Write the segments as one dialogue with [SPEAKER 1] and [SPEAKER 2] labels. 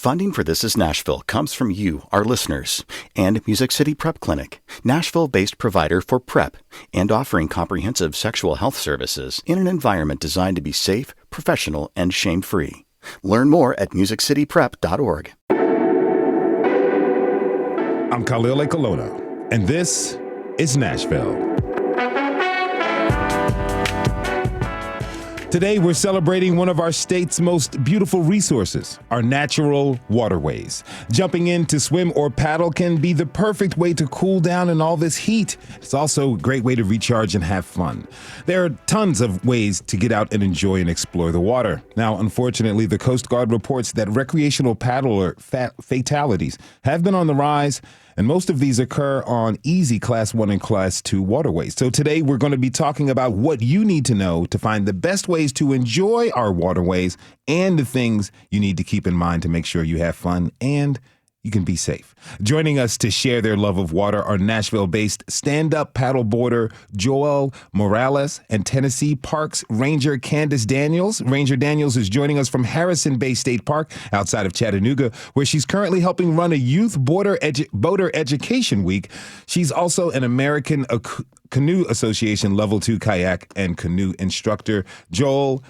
[SPEAKER 1] Funding for This Is Nashville comes from you, our listeners, and Music City Prep Clinic, Nashville-based provider for PrEP and offering comprehensive sexual health services in an environment designed to be safe, professional, and shame-free. Learn more at musiccityprep.org.
[SPEAKER 2] I'm Khalil Colonna, and this is Nashville. Today, we're celebrating one of our state's most beautiful resources, our natural waterways. Jumping in to swim or paddle can be the perfect way to cool down in all this heat. It's also a great way to recharge and have fun. There are tons of ways to get out and enjoy and explore the water. Now, unfortunately, the Coast Guard reports that recreational paddler fatalities have been on the rise, and most of these occur on easy Class 1 and Class 2 waterways. So today we're going to be talking about what you need to know to find the best ways to enjoy our waterways and the things you need to keep in mind to make sure you have fun and you can be safe. Joining us to share their love of water are Nashville-based stand-up paddleboarder Joel Morales and Tennessee Parks Ranger Candace Daniels. Ranger Daniels is joining us from Harrison Bay State Park outside of Chattanooga, where she's currently helping run a youth boater education week. She's also an American Canoe Association Level 2 Kayak and Canoe instructor. Joel,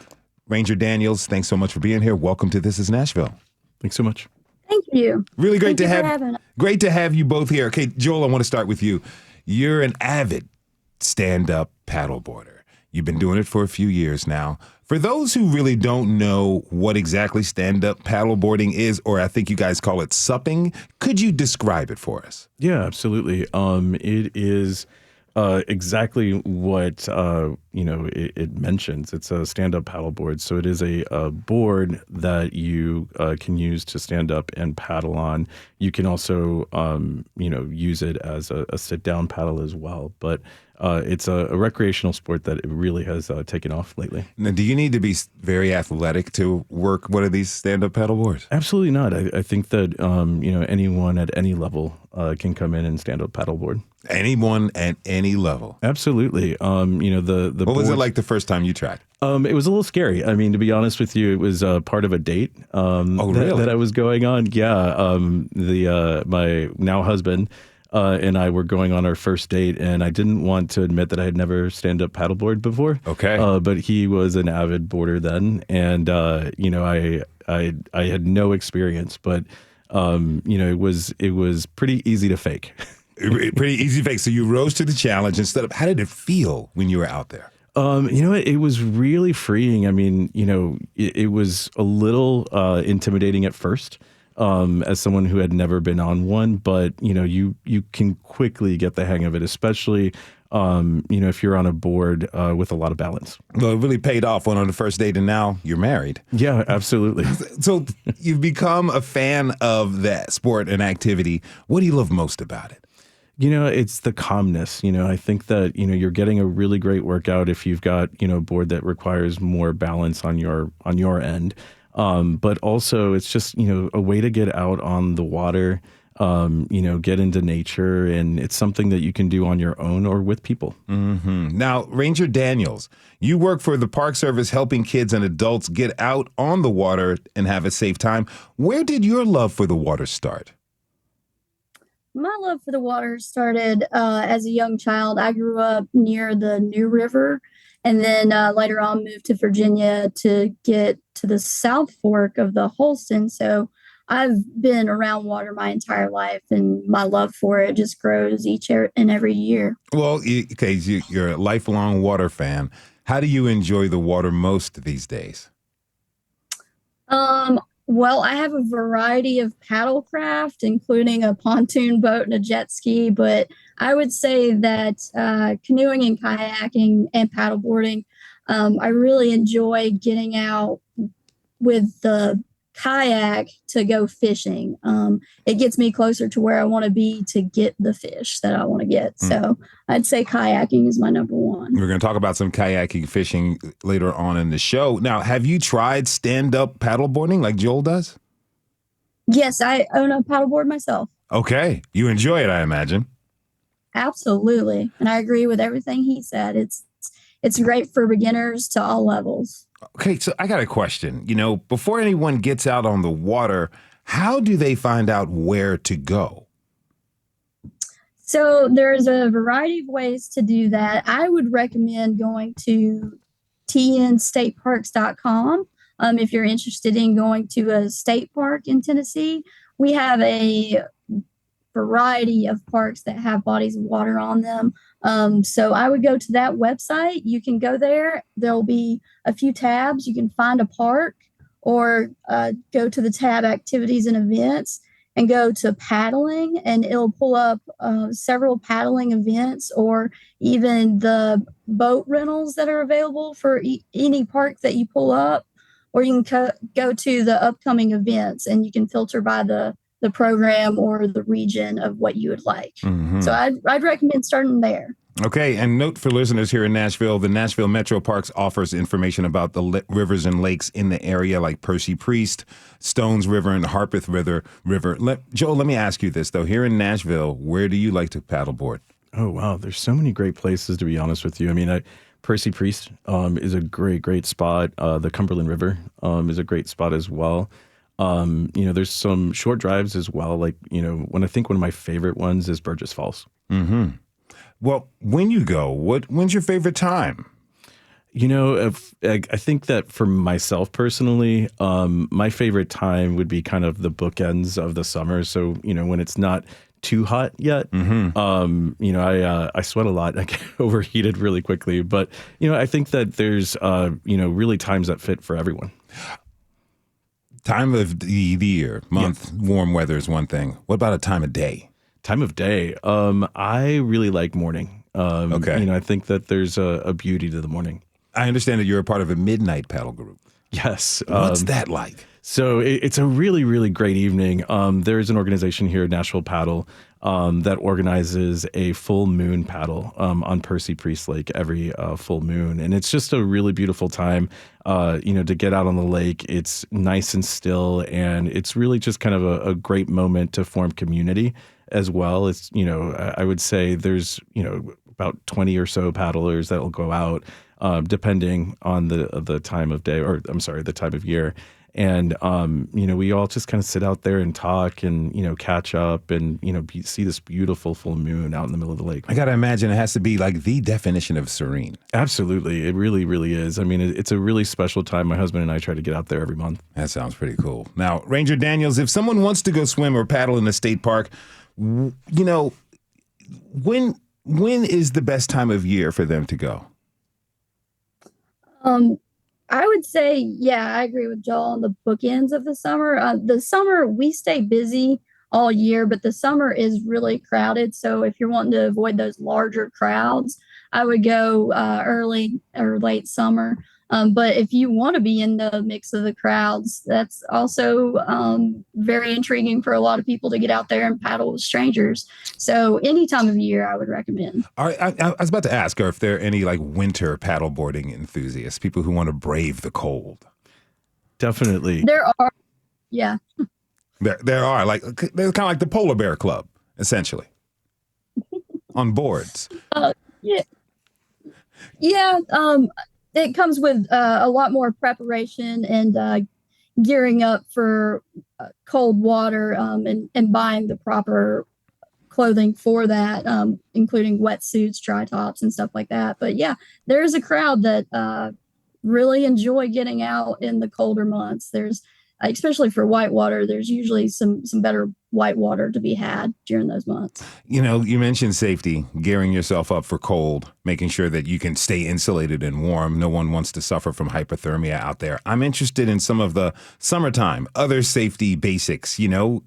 [SPEAKER 2] Ranger Daniels, thanks so much for being here. Welcome to This Is Nashville.
[SPEAKER 3] Thanks so much.
[SPEAKER 4] Thank you.
[SPEAKER 2] Really great
[SPEAKER 4] to have
[SPEAKER 2] you both here. Okay, Joel, I want to start with you. You're an avid stand-up paddleboarder. You've been doing it for a few years now. For those who really don't know what exactly stand-up paddleboarding is, or I think you guys call it supping, could you describe it for us?
[SPEAKER 3] Yeah, absolutely. It is exactly what it mentions. It's a stand-up paddleboard, so it is a board that you can use to stand up and paddle on. You can also use it as a sit-down paddle as well. But it's a recreational sport that it really has taken off lately.
[SPEAKER 2] Now, do you need to be very athletic to work one of these stand-up paddleboards?
[SPEAKER 3] Absolutely not. I think that anyone at any level can come in and stand up paddleboard.
[SPEAKER 2] Anyone at any level.
[SPEAKER 3] Absolutely. The
[SPEAKER 2] what was it like the first time you tried?
[SPEAKER 3] It was a little scary. I mean, to be honest with you, it was part of a date
[SPEAKER 2] really?
[SPEAKER 3] that I was going on. Yeah. My now husband and I were going on our first date, and I didn't want to admit that I had never stand-up paddleboard before.
[SPEAKER 2] Okay.
[SPEAKER 3] But he was an avid boarder then, and I had no experience, but it was pretty easy to fake.
[SPEAKER 2] Pretty easy fake. So you rose to the challenge instead of, how did it feel when you were out there?
[SPEAKER 3] It was really freeing. I mean, it was a little intimidating at first as someone who had never been on one, but, you can quickly get the hang of it, especially, if you're on a board with a lot of balance.
[SPEAKER 2] Well, it really paid off. Went on the first date and now you're married.
[SPEAKER 3] Yeah, absolutely.
[SPEAKER 2] So you've become a fan of that sport and activity. What do you love most about it?
[SPEAKER 3] It's the calmness. I think that, you're getting a really great workout if you've got, a board that requires more balance on your end. But also it's just, a way to get out on the water, get into nature. And it's something that you can do on your own or with people.
[SPEAKER 2] Mm-hmm. Now, Ranger Daniels, you work for the Park Service helping kids and adults get out on the water and have a safe time. Where did your love for the water start?
[SPEAKER 4] My love for the water started as a young child. I grew up near the New River, and then later on moved to Virginia to get to the South Fork of the Holston. So I've been around water my entire life, and my love for it just grows each and every year.
[SPEAKER 2] Well, okay, you're a lifelong water fan. How do you enjoy the water most these days?
[SPEAKER 4] Well, I have a variety of paddlecraft, including a pontoon boat and a jet ski, but I would say that canoeing and kayaking and paddleboarding, I really enjoy getting out with the kayak to go fishing. It gets me closer to where I want to be to get the fish that I want to get. So I'd say kayaking is my number one.
[SPEAKER 2] We're going to talk about some kayaking, fishing later on in the show. Now, have you tried stand-up paddleboarding like Joel does?
[SPEAKER 4] Yes, I own a paddleboard myself.
[SPEAKER 2] Okay. You enjoy it, I imagine.
[SPEAKER 4] Absolutely. And I agree with everything he said. It's great for beginners to all levels.
[SPEAKER 2] Okay, so I got a question. Before anyone gets out on the water, How do they find out where to go?
[SPEAKER 4] So there's a variety of ways to do that. I would recommend going to tnstateparks.com. If you're interested in going to a state park in Tennessee, we have a variety of parks that have bodies of water on them. So I would go to that website. You can go there. There'll be a few tabs. You can find a park or go to the tab activities and events and go to paddling, and it'll pull up several paddling events or even the boat rentals that are available for any park that you pull up. Or you can go to the upcoming events, and you can filter by the program or the region of what you would like. Mm-hmm. So I'd recommend starting there.
[SPEAKER 2] Okay, and note for listeners here in Nashville, the Nashville Metro Parks offers information about the rivers and lakes in the area like Percy Priest, Stones River, and Harpeth River. Joel, let me ask you this, though. Here in Nashville, where do you like to paddleboard?
[SPEAKER 3] Oh, wow. There's so many great places, to be honest with you. I mean, Percy Priest is a great spot. The Cumberland River is a great spot as well. There's some short drives as well. Like, when I think one of my favorite ones is Burgess Falls.
[SPEAKER 2] Mm-hmm. Well, when you go, when's your favorite time?
[SPEAKER 3] I think that for myself personally, my favorite time would be kind of the bookends of the summer. So, when it's not too hot yet. Mm-hmm. I sweat a lot. I get overheated really quickly. But, I think that there's, really times that fit for everyone.
[SPEAKER 2] Time of the year, month, warm weather is one thing. What about a time of day?
[SPEAKER 3] Time of day. I really like morning. Okay. I think that there's a beauty to the morning.
[SPEAKER 2] I understand that you're a part of a midnight paddle group.
[SPEAKER 3] Yes.
[SPEAKER 2] What's that like?
[SPEAKER 3] So it's a really, really great evening. There's an organization here, Nashville Paddle, that organizes a full moon paddle on Percy Priest Lake every full moon. And it's just a really beautiful time, to get out on the lake. It's nice and still, and it's really just kind of a great moment to form community as well. It's, I would say there's, about 20 or so paddlers that will go out, depending on the time of day, or the time of year. And, we all just kind of sit out there and talk and, catch up and, see this beautiful full moon out in the middle of the lake.
[SPEAKER 2] I got to imagine it has to be like the definition of serene.
[SPEAKER 3] Absolutely. It really, really is. I mean, it's a really special time. My husband and I try to get out there every month.
[SPEAKER 2] That sounds pretty cool. Now, Ranger Daniels, if someone wants to go swim or paddle in the state park, when is the best time of year for them to go?
[SPEAKER 4] I would say, I agree with Joel on the bookends of the summer. The summer, we stay busy all year, but the summer is really crowded. So if you're wanting to avoid those larger crowds, I would go early or late summer. But if you want to be in the mix of the crowds, that's also very intriguing for a lot of people to get out there and paddle with strangers. So any time of year, I would recommend.
[SPEAKER 2] I was about to ask her if there are any like winter paddleboarding enthusiasts, people who want to brave the cold.
[SPEAKER 3] Definitely.
[SPEAKER 4] There are. Yeah.
[SPEAKER 2] There are. Like, they're kind of like the Polar Bear Club, essentially, on boards.
[SPEAKER 4] Yeah. Yeah. It comes with a lot more preparation and gearing up for cold water and buying the proper clothing for that, including wetsuits, dry tops, and stuff like that. But yeah, there's a crowd that really enjoy getting out in the colder months. There's, especially for whitewater, there's usually some better whitewater to be had during those months.
[SPEAKER 2] You mentioned safety, gearing yourself up for cold, making sure that you can stay insulated and warm. No one wants to suffer from hypothermia out there. I'm interested in some of the summertime, other safety basics. I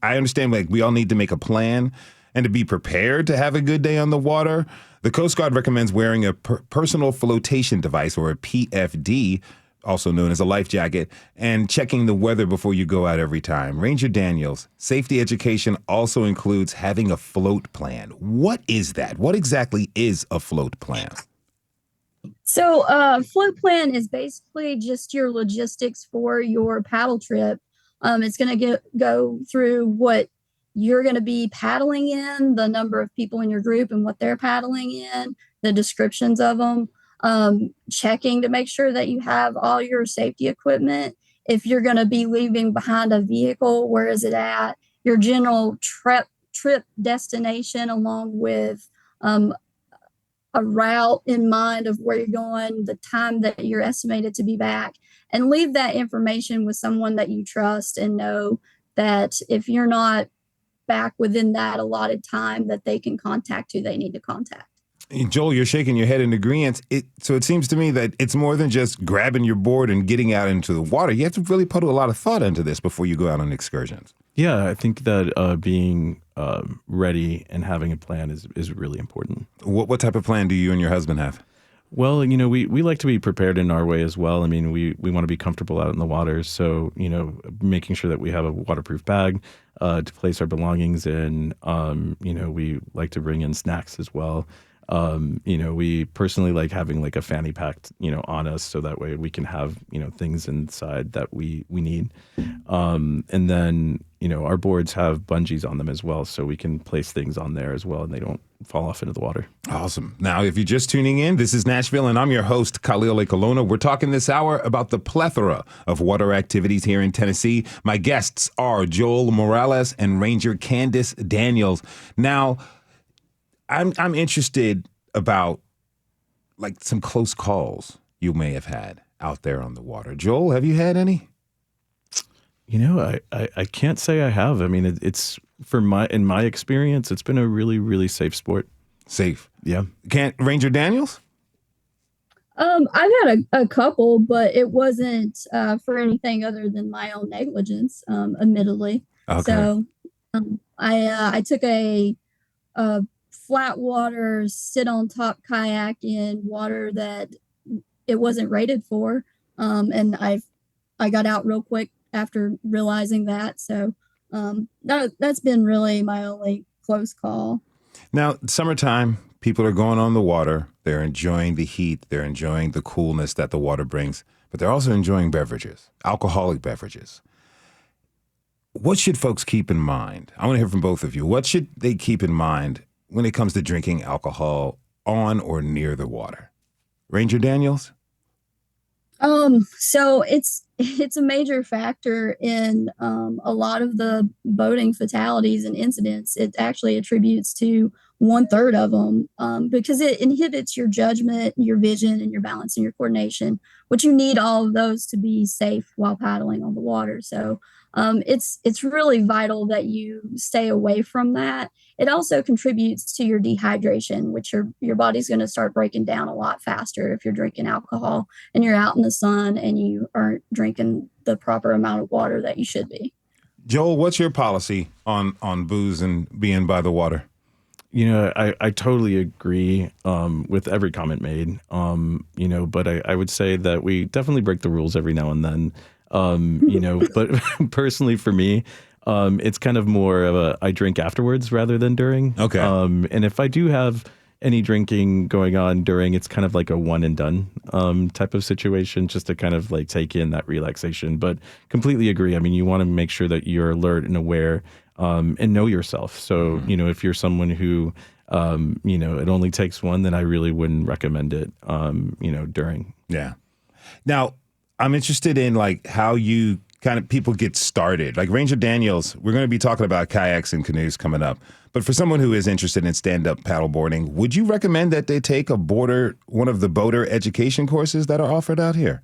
[SPEAKER 2] understand like we all need to make a plan and to be prepared to have a good day on the water. The Coast Guard recommends wearing a personal flotation device, or a PFD, also known as a life jacket, and checking the weather before you go out every time. Ranger Daniels, safety education also includes having a float plan. What is that? What exactly is a float plan?
[SPEAKER 4] So float plan is basically just your logistics for your paddle trip. It's going to go through what you're going to be paddling in, the number of people in your group and what they're paddling in, the descriptions of them, checking to make sure that you have all your safety equipment. if you're going to be leaving behind a vehicle, where is it at? Your general trip destination, along with a route in mind of where you're going, the time that you're estimated to be back, and leave that information with someone that you trust and know that if you're not back within that allotted time, that they can contact who they need to contact.
[SPEAKER 2] Joel, you're shaking your head in agreement. So it seems to me that it's more than just grabbing your board and getting out into the water. You have to really put a lot of thought into this before you go out on excursions.
[SPEAKER 3] Yeah, I think that being ready and having a plan is really important.
[SPEAKER 2] What type of plan do you and your husband have?
[SPEAKER 3] Well, we like to be prepared in our way as well. I mean, we want to be comfortable out in the water. So, making sure that we have a waterproof bag to place our belongings in. We like to bring in snacks as well. We personally like having like a fanny pack, on us, so that way we can have, things inside that we need. And then, our boards have bungees on them as well, so we can place things on there as well, and they don't fall off into the water.
[SPEAKER 2] Awesome. Now, if you're just tuning in, this is Nashville, and I'm your host, Khalil Colonna. We're talking this hour about the plethora of water activities here in Tennessee. My guests are Joel Morales and Ranger Candace Daniels. Now, I'm interested about like some close calls you may have had out there on the water. Joel, have you had any?
[SPEAKER 3] I can't say I have. I mean, it's in my experience, it's been a really, really safe sport.
[SPEAKER 2] Safe.
[SPEAKER 3] Yeah.
[SPEAKER 2] Ranger Daniels?
[SPEAKER 4] I've had a couple, but it wasn't for anything other than my own negligence, admittedly.
[SPEAKER 2] Okay.
[SPEAKER 4] So I took a flat water, sit on top kayak in water that it wasn't rated for. And I got out real quick after realizing that. So that's been really my only close call.
[SPEAKER 2] Now, summertime, people are going on the water. They're enjoying the heat. They're enjoying the coolness that the water brings, but they're also enjoying beverages, alcoholic beverages. What should folks keep in mind? I want to hear from both of you. What should they keep in mind when it comes to drinking alcohol on or near the water? Ranger Daniels?
[SPEAKER 4] So it's a major factor in a lot of the boating fatalities and incidents. It actually attributes to 1/3 of them because it inhibits your judgment, your vision, and your balance and your coordination, which you need all of those to be safe while paddling on the water. So it's really vital that you stay away from that. It also contributes to your dehydration, which your body's going to start breaking down a lot faster if you're drinking alcohol and you're out in the sun and you aren't drinking the proper amount of water that you should be.
[SPEAKER 2] Joel, what's your policy on booze and being by the water?
[SPEAKER 3] I totally agree with every comment made, but I would say that we definitely break the rules every now and then, but personally for me, it's kind of more of I drink afterwards rather than during.
[SPEAKER 2] Okay.
[SPEAKER 3] And if I do have any drinking going on during, it's kind of like a one and done type of situation, just to kind of like take in that relaxation. But completely agree. I mean, you want to make sure that you're alert and aware and know yourself. So, if you're someone who, it only takes one, then I really wouldn't recommend it, during.
[SPEAKER 2] Yeah. Now, I'm interested in like how you kind of people get started. Like Ranger Daniels, we're going to be talking about kayaks and canoes coming up. But for someone who is interested in stand-up paddleboarding, would you recommend that they take one of the boater education courses that are offered out here?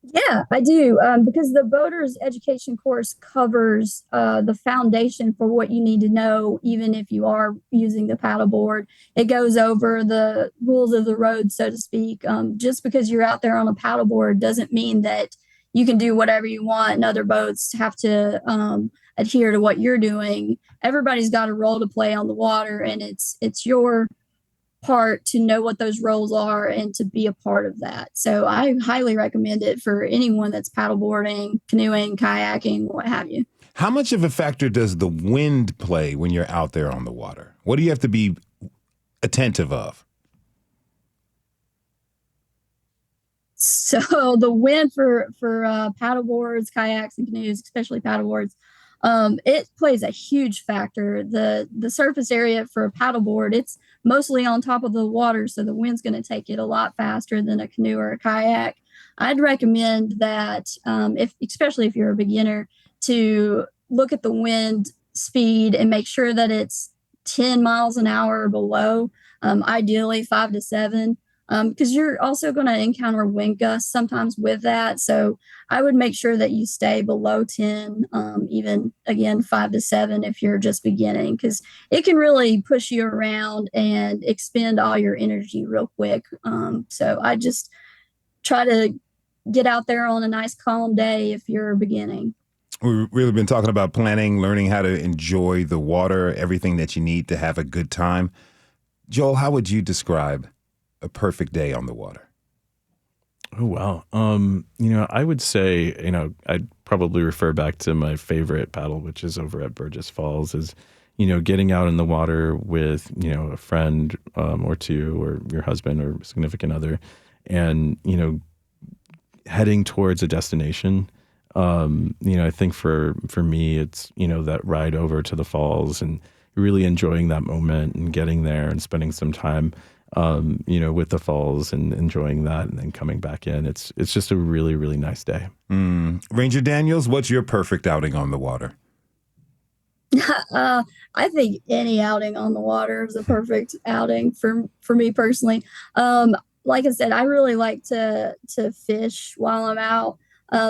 [SPEAKER 4] Yeah, I do, because the boater's education course covers the foundation for what you need to know, even if you are using the paddleboard. It goes over the rules of the road, so to speak. Just because you're out there on a paddleboard doesn't mean that you can do whatever you want and other boats have to adhere to what you're doing. Everybody's got a role to play on the water, and it's your part to know what those roles are and to be a part of that. So I highly recommend it for anyone that's paddleboarding, canoeing, kayaking, what have you.
[SPEAKER 2] How much of a factor does the wind play when you're out there on the water? What do you have to be attentive of?
[SPEAKER 4] So the wind for paddleboards, kayaks, and canoes, especially paddleboards, it plays a huge factor. The surface area for a paddleboard, it's mostly on top of the water, so the wind's going to take it a lot faster than a canoe or a kayak. I'd recommend that especially if you're a beginner, to look at the wind speed and make sure that it's 10 miles an hour or below, ideally 5 to 7, because you're also going to encounter wind gusts sometimes with that. So I would make sure that you stay below 10, even again 5 to 7 if you're just beginning, because it can really push you around and expend all your energy real quick. So I just try to get out there on a nice calm day if you're beginning.
[SPEAKER 2] We've really been talking about planning, learning how to enjoy the water, everything that you need to have a good time. Joel, how would you describe a perfect day on the water?
[SPEAKER 3] Oh, wow. I would say, I'd probably refer back to my favorite paddle, which is over at Burgess Falls, is, getting out in the water with, a friend or two, or your husband or significant other, and, heading towards a destination. I think for me, it's, that ride over to the falls and really enjoying that moment and getting there and spending some time, with the falls and enjoying that and then coming back in. It's just a really, really nice day.
[SPEAKER 2] Ranger Daniels, what's your perfect outing on the water?
[SPEAKER 4] I think any outing on the water is a perfect outing for me personally. Like I said, I really like to fish while I'm out.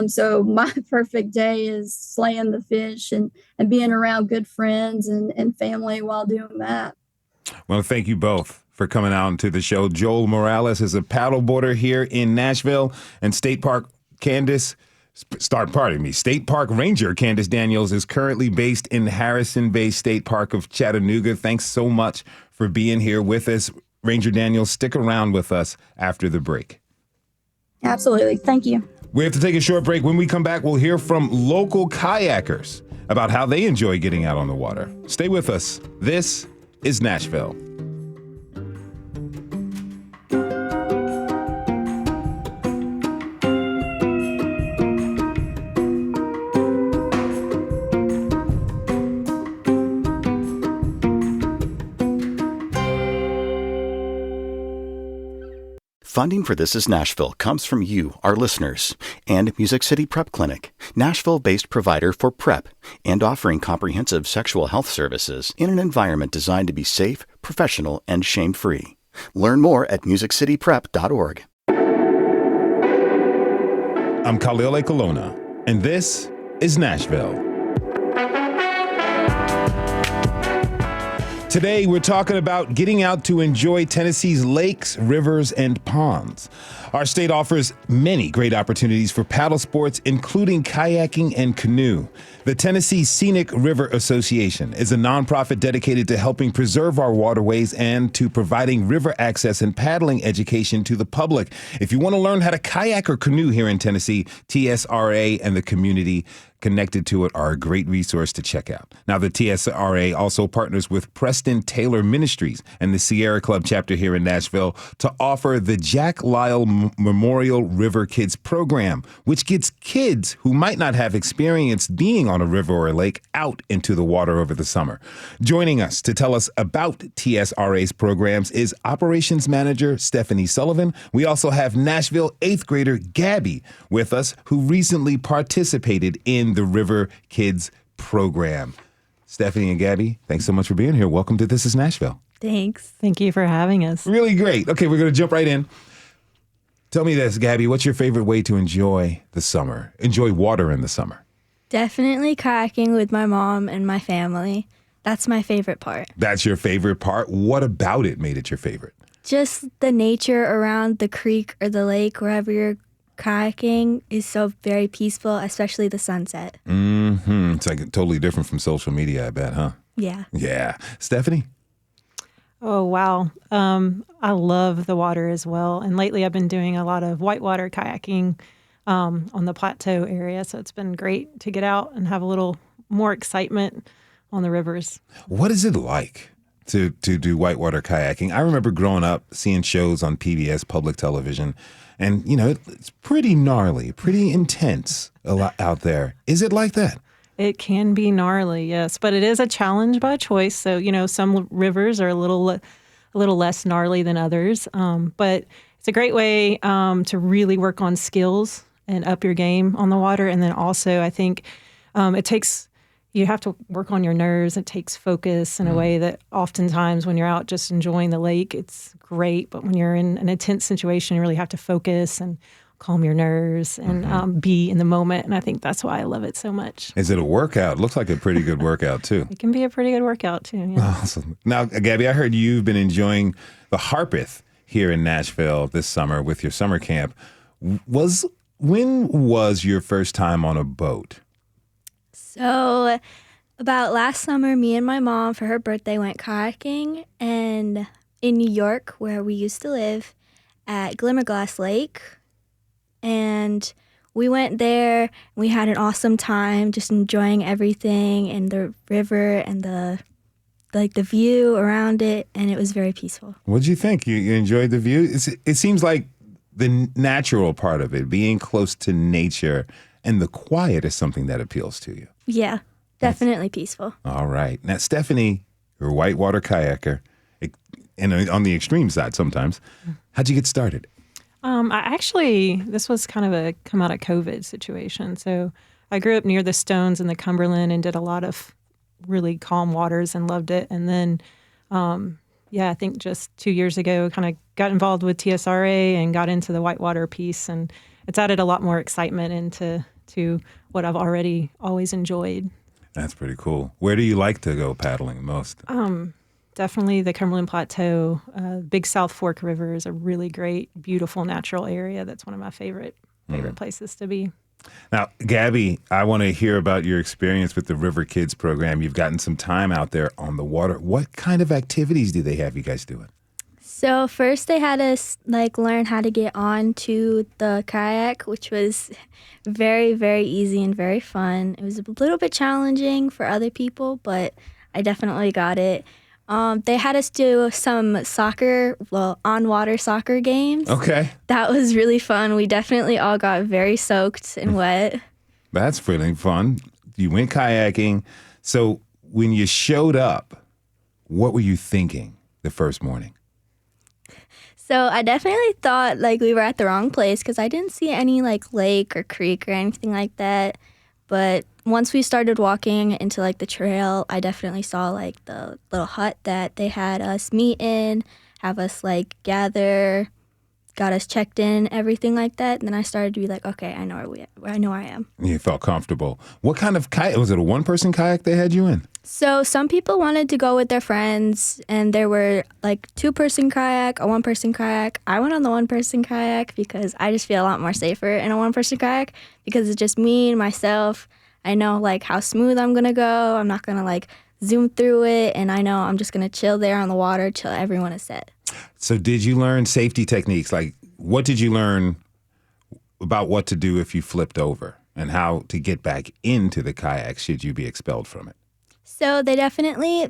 [SPEAKER 4] So my perfect day is slaying the fish and being around good friends and family while doing that.
[SPEAKER 2] Well, thank you both for coming out into the show. Joel Morales is a paddleboarder here in Nashville, and State Park Ranger Candace Daniels is currently based in Harrison Bay State Park of Chattanooga. Thanks so much for being here with us. Ranger Daniels, stick around with us after the break.
[SPEAKER 4] Absolutely. Thank you.
[SPEAKER 2] We have to take a short break. When we come back, we'll hear from local kayakers about how they enjoy getting out on the water. Stay with us. This is Nashville.
[SPEAKER 1] Funding for This is Nashville comes from you, our listeners, and Music City Prep Clinic, Nashville-based provider for PrEP and offering comprehensive sexual health services in an environment designed to be safe, professional, and shame-free. Learn more at musiccityprep.org.
[SPEAKER 2] I'm Khalil Colonna, and this is Nashville. Today, we're talking about getting out to enjoy Tennessee's lakes, rivers, and ponds. Our state offers many great opportunities for paddle sports, including kayaking and canoe. The Tennessee Scenic River Association is a nonprofit dedicated to helping preserve our waterways and to providing river access and paddling education to the public. If you want to learn how to kayak or canoe here in Tennessee, TSRA and the community connected to it are a great resource to check out. Now, the TSRA also partners with Preston Taylor Ministries and the Sierra Club chapter here in Nashville to offer the Jack Lyle Memorial River Kids program, which gets kids who might not have experienced being on a river or a lake out into the water over the summer. Joining us to tell us about TSRA's programs is Operations Manager Stephanie Sullivan. We also have Nashville 8th grader Gabbie with us, who recently participated in the River Kids program. Stephanie and Gabbie, thanks so much for being here. Welcome to This is Nashville.
[SPEAKER 5] Thanks. Thank you for having us.
[SPEAKER 2] Really great. Okay, we're going to jump right in. Tell me this, Gabbie, what's your favorite way to enjoy the summer? Enjoy water in the summer?
[SPEAKER 5] Definitely kayaking with my mom and my family. That's my favorite part.
[SPEAKER 2] That's your favorite part? What about it made it your favorite?
[SPEAKER 5] Just the nature around the creek or the lake, wherever you're kayaking, is so very peaceful, especially the sunset.
[SPEAKER 2] Mm-hmm. It's like totally different from social media, I bet, huh?
[SPEAKER 5] Yeah.
[SPEAKER 2] Yeah. Stephanie?
[SPEAKER 6] Oh, wow. I love the water as well. And lately I've been doing a lot of whitewater kayaking on the plateau area. So it's been great to get out and have a little more excitement on the rivers.
[SPEAKER 2] What is it like to do whitewater kayaking? I remember growing up seeing shows on PBS public television, and, you know, it's pretty gnarly, pretty intense a lot out there. Is it like that?
[SPEAKER 6] It can be gnarly, yes, but it is a challenge by choice. So, you know, some rivers are a little less gnarly than others, but it's a great way to really work on skills and up your game on the water. And then also, I think you have to work on your nerves. It takes focus in a way that oftentimes when you're out just enjoying the lake, it's great. But when you're in an intense situation, you really have to focus and calm your nerves and be in the moment. And I think that's why I love it so much.
[SPEAKER 2] Is it a workout? Looks like a pretty good workout, too.
[SPEAKER 6] It can be a pretty good workout, too. Yeah.
[SPEAKER 2] Awesome. Now, Gabbie, I heard you've been enjoying the Harpeth here in Nashville this summer with your summer camp. When was your first time on a boat?
[SPEAKER 5] So about last summer, me and my mom for her birthday went kayaking and in New York, where we used to live, at Glimmerglass Lake. And we went there. We had an awesome time just enjoying everything and the river and the view around it, and it was very peaceful.
[SPEAKER 2] What did you think? You enjoyed the view? It seems like the natural part of it, being close to nature and the quiet is something that appeals to you.
[SPEAKER 5] Yeah, definitely peaceful.
[SPEAKER 2] All right. Now, Stephanie, you're a whitewater kayaker, and on the extreme side sometimes. How'd you get started?
[SPEAKER 6] This was kind of a come out of COVID situation. So I grew up near the Stones in the Cumberland and did a lot of really calm waters and loved it. And then, I think just 2 years ago, kind of got involved with TSRA and got into the whitewater piece. And it's added a lot more excitement into what I've already always enjoyed.
[SPEAKER 2] That's pretty cool. Where do you like to go paddling most?
[SPEAKER 6] Definitely the Cumberland Plateau. Big South Fork River is a really great, beautiful natural area. That's one of my favorite places to be.
[SPEAKER 2] Now, Gabbie, I want to hear about your experience with the River Kids program. You've gotten some time out there on the water. What kind of activities do they have you guys doing?
[SPEAKER 5] So first they had us learn how to get onto the kayak, which was very, very easy and very fun. It was a little bit challenging for other people, but I definitely got it. They had us do some on-water soccer games.
[SPEAKER 2] Okay.
[SPEAKER 5] That was really fun. We definitely all got very soaked and wet.
[SPEAKER 2] That's pretty fun. You went kayaking. So when you showed up, what were you thinking the first morning?
[SPEAKER 5] So I definitely thought we were at the wrong place because I didn't see any lake or creek or anything like that. But once we started walking into the trail, I definitely saw the little hut that they had us meet in, have us gather, got us checked in, everything like that. And then I started to be okay, I know where I am.
[SPEAKER 2] You felt comfortable. What kind of kayak? Was it a one-person kayak they had you in?
[SPEAKER 5] So some people wanted to go with their friends, and there were two-person kayak, a one-person kayak. I went on the one-person kayak because I just feel a lot more safer in a one-person kayak because it's just me and myself. I know how smooth I'm gonna go. I'm not gonna zoom through it, and I know I'm just gonna chill there on the water till everyone is set.
[SPEAKER 2] So did you learn safety techniques? What did you learn about what to do if you flipped over and how to get back into the kayak should you be expelled from it?
[SPEAKER 5] So they definitely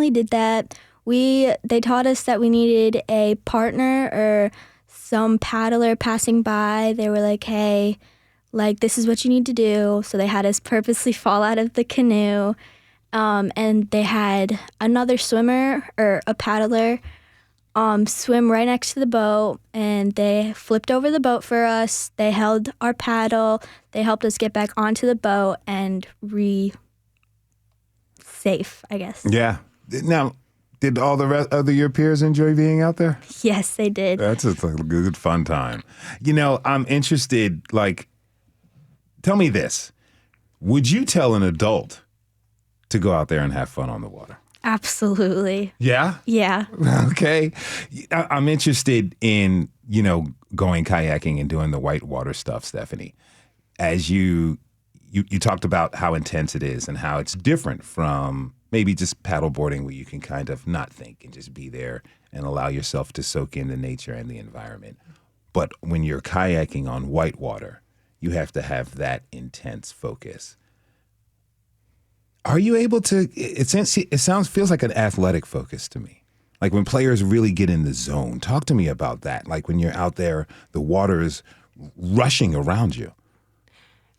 [SPEAKER 5] did that. They taught us that we needed a partner or some paddler passing by. They were hey, this is what you need to do. So they had us purposely fall out of the canoe. And they had another swimmer or a paddler swim right next to the boat, and they flipped over the boat for us. They held our paddle. They helped us get back onto the boat and safe, I guess.
[SPEAKER 2] Yeah. Now, did all the rest of your peers enjoy being out there?
[SPEAKER 5] Yes, they did.
[SPEAKER 2] That's a good, fun time. I'm interested, tell me this. Would you tell an adult to go out there and have fun on the water?
[SPEAKER 5] Absolutely.
[SPEAKER 2] Yeah?
[SPEAKER 5] Yeah.
[SPEAKER 2] Okay. I'm interested in, going kayaking and doing the whitewater stuff, Stephanie. As you talked about how intense it is and how it's different from maybe just paddleboarding where you can kind of not think and just be there and allow yourself to soak in the nature and the environment. But when you're kayaking on whitewater, you have to have that intense focus. Are you able to, feels like an athletic focus to me. When players really get in the zone. Talk to me about that. When you're out there, the water is rushing around you.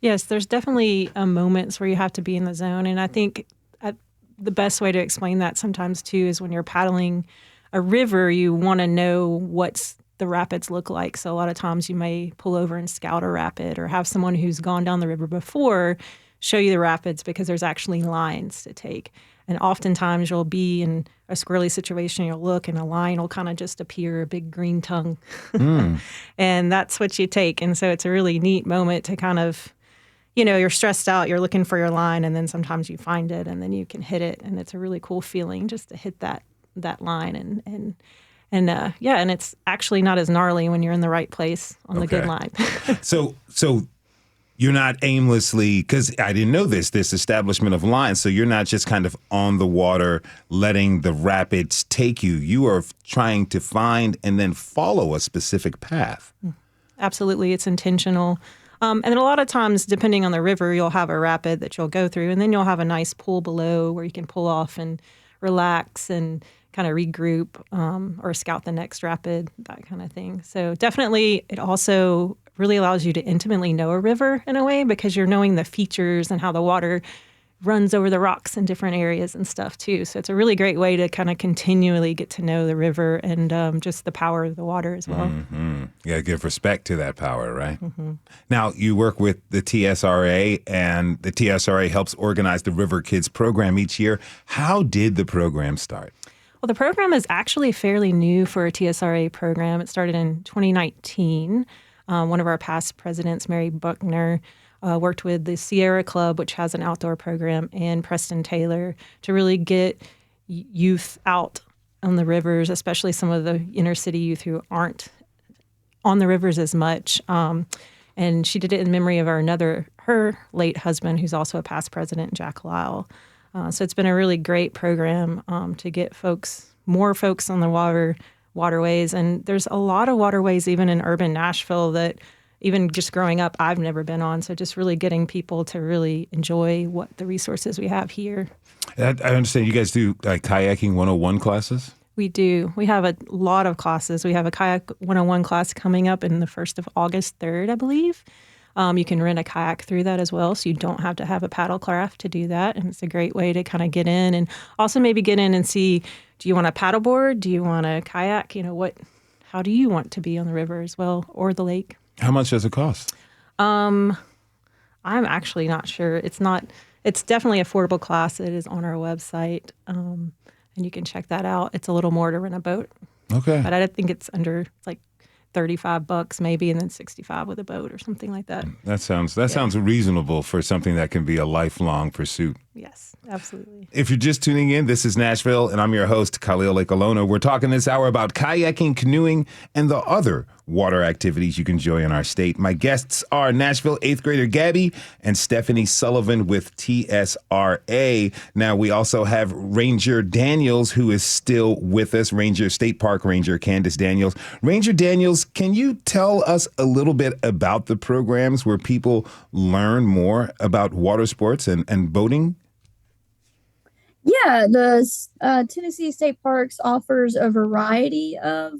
[SPEAKER 6] Yes, there's definitely moments where you have to be in the zone. And I think the best way to explain that sometimes too is when you're paddling a river, you want to know what's the rapids look like. So a lot of times you may pull over and scout a rapid or have someone who's gone down the river before show you the rapids because there's actually lines to take. And oftentimes you'll be in a squirrely situation, you'll look and a line will kind of just appear, a big green tongue. And that's what you take. And so it's a really neat moment to kind of, you're stressed out, you're looking for your line, and then sometimes you find it and then you can hit it. And it's a really cool feeling just to hit that line. And it's actually not as gnarly when you're in the right place on the good line.
[SPEAKER 2] So you're not aimlessly, because I didn't know this establishment of lines. So you're not just kind of on the water, letting the rapids take you. You are trying to find and then follow a specific path.
[SPEAKER 6] Absolutely. It's intentional. And then a lot of times, depending on the river, you'll have a rapid that you'll go through, and then you'll have a nice pool below where you can pull off and relax and kind of regroup or scout the next rapid, that kind of thing. So definitely it also really allows you to intimately know a river in a way because you're knowing the features and how the water runs over the rocks in different areas and stuff too. So it's a really great way to kind of continually get to know the river and just the power of the water as well.
[SPEAKER 2] You got to give respect to that power, right? Now, you work with the TSRA, and the TSRA helps organize the River Kids program each year. How did the program start?
[SPEAKER 6] Well, the program is actually fairly new for a TSRA program. It started in 2019. One of our past presidents, Mary Buckner, worked with the Sierra Club, which has an outdoor program, and Preston Taylor to really get youth out on the rivers, especially some of the inner city youth who aren't on the rivers as much. And she did it in memory of her late husband, who's also a past president, Jack Lyle. So it's been a really great program to get more folks on the waterways. And there's a lot of waterways even in urban Nashville that even just growing up, I've never been on. So just really getting people to really enjoy what the resources we have here.
[SPEAKER 2] I understand you guys do kayaking 101 classes?
[SPEAKER 6] We do. We have a lot of classes. We have a Kayak 101 class coming up in the 1st of August 3rd, I believe. You can rent a kayak through that as well, so you don't have to have a paddle craft to do that. And it's a great way to kind of get in and also maybe get in and see, do you want a paddleboard? Do you want a kayak? How do you want to be on the river as well, or the lake?
[SPEAKER 2] How much does it cost?
[SPEAKER 6] I'm actually not sure. It's definitely affordable class. It is on our website, and you can check that out. It's a little more to rent a boat.
[SPEAKER 2] Okay.
[SPEAKER 6] But I think it's under like $35 maybe, and then $65 with a boat or something like that.
[SPEAKER 2] That sounds reasonable for something that can be a lifelong pursuit.
[SPEAKER 6] Yes, absolutely.
[SPEAKER 2] If you're just tuning in, this is Nashville, and I'm your host, Khalil Ekalona. We're talking this hour about kayaking, canoeing, and the other water activities you can enjoy in our state. My guests are Nashville 8th grader Gabbie and Stephanie Sullivan with TSRA. Now, we also have Ranger Daniels, who is still with us, State Park Ranger Candace Daniels. Ranger Daniels, can you tell us a little bit about the programs where people learn more about water sports and boating?
[SPEAKER 4] Yeah, the Tennessee State Parks offers a variety of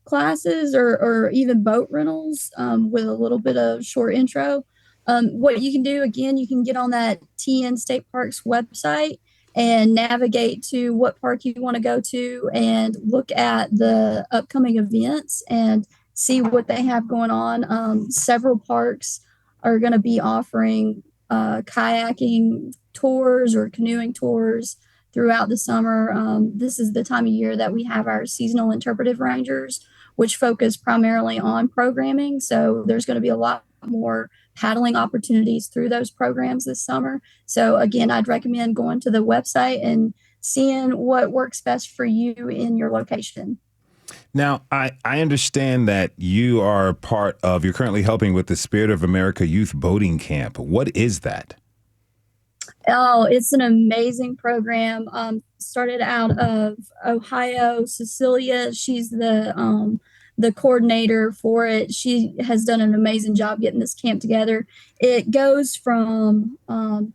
[SPEAKER 4] classes or even boat rentals with a little bit of short intro. What you can do, again, you can get on that TN State Parks website and navigate to what park you want to go to and look at the upcoming events and see what they have going on. Several parks are going to be offering kayaking tours or canoeing tours throughout the summer. This is the time of year that we have our seasonal interpretive rangers, which focus primarily on programming. So there's going to be a lot more paddling opportunities through those programs this summer. So again, I'd recommend going to the website and seeing what works best for you in your location.
[SPEAKER 2] Now, I understand that you're currently helping with the Spirit of America Youth Boating Camp. What is that?
[SPEAKER 4] Oh, it's an amazing program. Started out of Ohio. Cecilia, she's the coordinator for it. She has done an amazing job getting this camp together. It goes from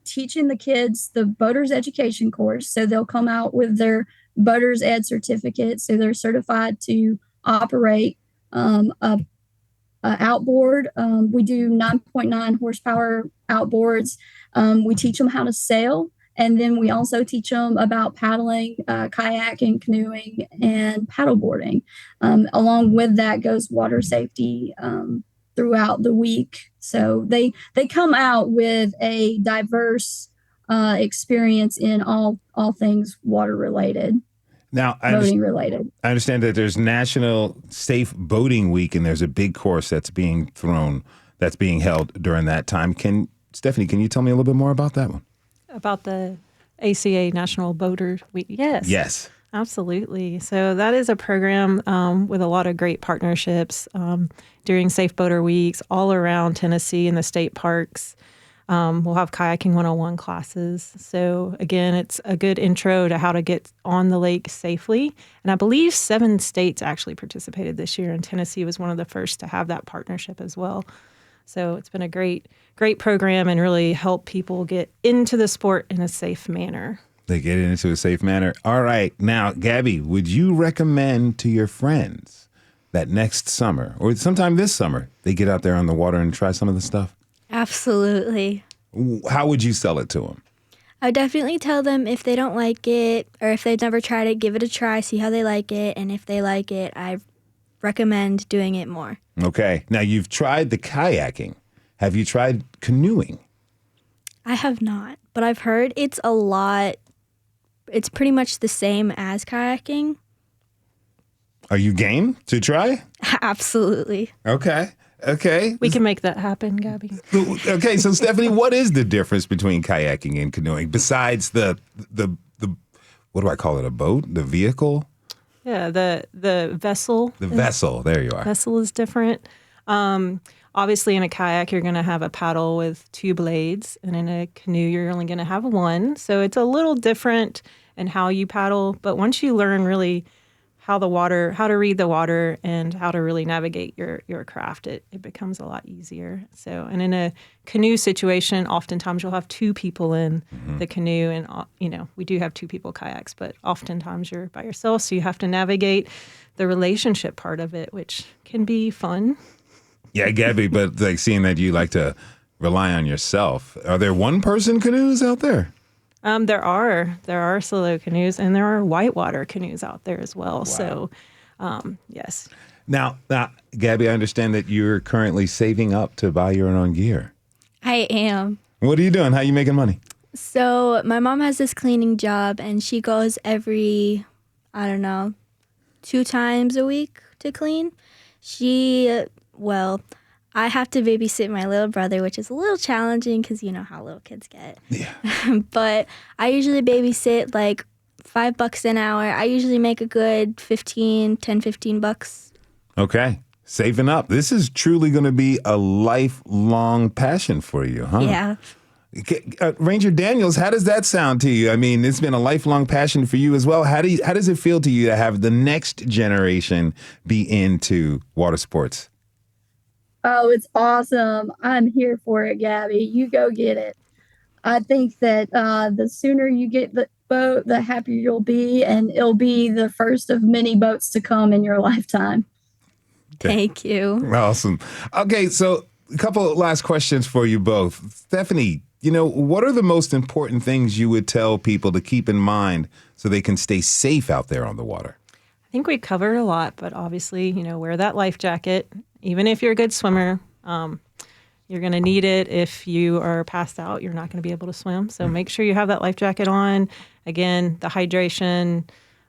[SPEAKER 4] teaching the kids the boater's education course. So they'll come out with their boater's ed certificate. So they're certified to operate a outboard. We do 9.9 horsepower outboards. We teach them how to sail. And then we also teach them about paddling, kayaking, canoeing, and paddleboarding. Along with that goes water safety throughout the week. So they come out with a diverse experience in all things water related.
[SPEAKER 2] Now,
[SPEAKER 4] boating related.
[SPEAKER 2] I understand that there's National Safe Boating Week, and there's a big course that's being held during that time. Stephanie, can you tell me a little bit more about that one?
[SPEAKER 6] About the ACA National Boater Week? Yes.
[SPEAKER 2] Yes.
[SPEAKER 6] Absolutely. So that is a program with a lot of great partnerships during Safe Boater Weeks all around Tennessee and the state parks. We'll have kayaking 101 classes. So again, it's a good intro to how to get on the lake safely. And I believe 7 states actually participated this year, and Tennessee was one of the first to have that partnership as well. So it's been a great program and really help people get into the sport in a safe manner.
[SPEAKER 2] They get into a safe manner. All right. Now, Gabbie, would you recommend to your friends that next summer or sometime this summer, they get out there on the water and try some of the stuff?
[SPEAKER 5] Absolutely.
[SPEAKER 2] How would you sell it to them?
[SPEAKER 5] I would definitely tell them if they don't like it or if they've never tried it, give it a try, see how they like it. And if they like it, I recommend doing it more.
[SPEAKER 2] Okay. Now, you've tried the kayaking. Have you tried canoeing?
[SPEAKER 5] I have not, but I've heard it's pretty much the same as kayaking.
[SPEAKER 2] Are you game to try?
[SPEAKER 5] Absolutely.
[SPEAKER 2] Okay.
[SPEAKER 6] We can make that happen, Gabbie.
[SPEAKER 2] Okay, so Stephanie, what is the difference between kayaking and canoeing besides the what do I call it? A boat? The vehicle?
[SPEAKER 6] Yeah, the vessel.
[SPEAKER 2] The vessel. There you are.
[SPEAKER 6] Vessel is different. Obviously, in a kayak, you're going to have a paddle with 2 blades, and in a canoe, you're only going to have 1. So it's a little different in how you paddle. But once you learn really how to read the water and how to really navigate your craft, it becomes a lot easier. So, and in a canoe situation, oftentimes you'll have 2 people in the canoe, and we do have 2 people kayaks, but oftentimes you're by yourself, so you have to navigate the relationship part of it, which can be fun.
[SPEAKER 2] Yeah, Gabbie, but like seeing that you like to rely on yourself, are there one-person canoes out there?
[SPEAKER 6] There are solo canoes, and there are whitewater canoes out there as well.
[SPEAKER 2] Wow.
[SPEAKER 6] So, yes.
[SPEAKER 2] Now, Gabbie, I understand that you're currently saving up to buy your own gear.
[SPEAKER 5] I am.
[SPEAKER 2] What are you doing? How are you making money?
[SPEAKER 5] So my mom has this cleaning job, and she goes every, 2 times a week to clean. I have to babysit my little brother, which is a little challenging because you know how little kids get.
[SPEAKER 2] Yeah.
[SPEAKER 5] But I usually babysit like $5 an hour. I usually make a good $15.
[SPEAKER 2] Okay. Saving up. This is truly going to be a lifelong passion for you, huh?
[SPEAKER 5] Yeah.
[SPEAKER 2] Ranger Daniels, how does that sound to you? I mean, it's been a lifelong passion for you as well. How does it feel to you to have the next generation be into water sports?
[SPEAKER 4] Oh, it's awesome. I'm here for it, Gabbie. You go get it. I think that the sooner you get the boat, the happier you'll be, and it'll be the first of many boats to come in your lifetime.
[SPEAKER 5] Thank you.
[SPEAKER 2] Awesome. Okay, so a couple of last questions for you both. Stephanie, what are the most important things you would tell people to keep in mind so they can stay safe out there on the water?
[SPEAKER 6] I think we covered a lot, but obviously, wear that life jacket. Even if you're a good swimmer, you're going to need it. If you are passed out, you're not going to be able to swim. So make sure you have that life jacket on. Again, the hydration,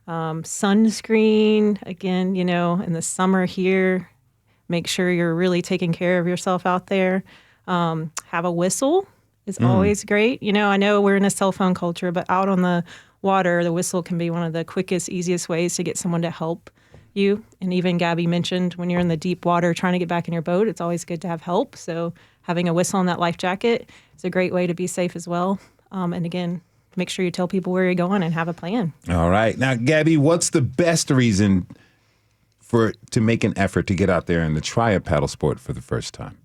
[SPEAKER 6] sunscreen. Again, in the summer here, make sure you're really taking care of yourself out there. Have a whistle is always great. I know we're in a cell phone culture, but out on the water, the whistle can be one of the quickest, easiest ways to get someone to help you. And even Gabbie mentioned when you're in the deep water trying to get back in your boat, it's always good to have help. So having a whistle on that life jacket is a great way to be safe as well. And again, make sure you tell people where you're going and have a plan.
[SPEAKER 2] All right. Now, Gabbie, what's the best reason to make an effort to get out there and to try a paddle sport for the first time?